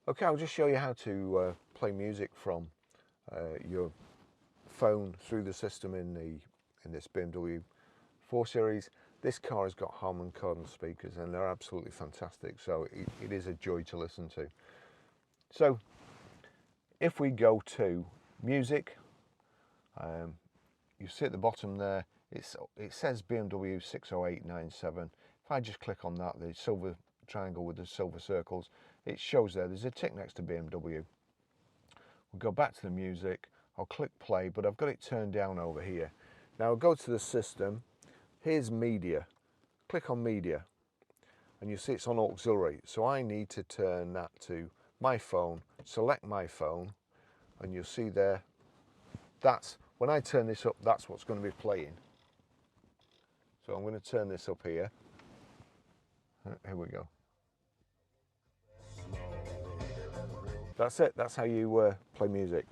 Okay, I'll just show you how to play music from your phone through the system in this BMW 4 Series. This car has got Harman Kardon speakers and they're absolutely fantastic, so it is a joy to listen to. So if we go to music, you see at the bottom there, it says BMW 60897. If I just click on that, the silver triangle with the silver circles, it shows there's a tick next to BMW. We'll go back to the music, I'll click play, but I've got it turned down over here. Now I'll go to the system, here's media, click on media, and you see it's on auxiliary, so I need to turn that to my phone, select my phone, and you'll see there, that's, when I turn this up, that's what's going to be playing. So I'm going to turn this up here. Here we go. That's it, that's how you play music.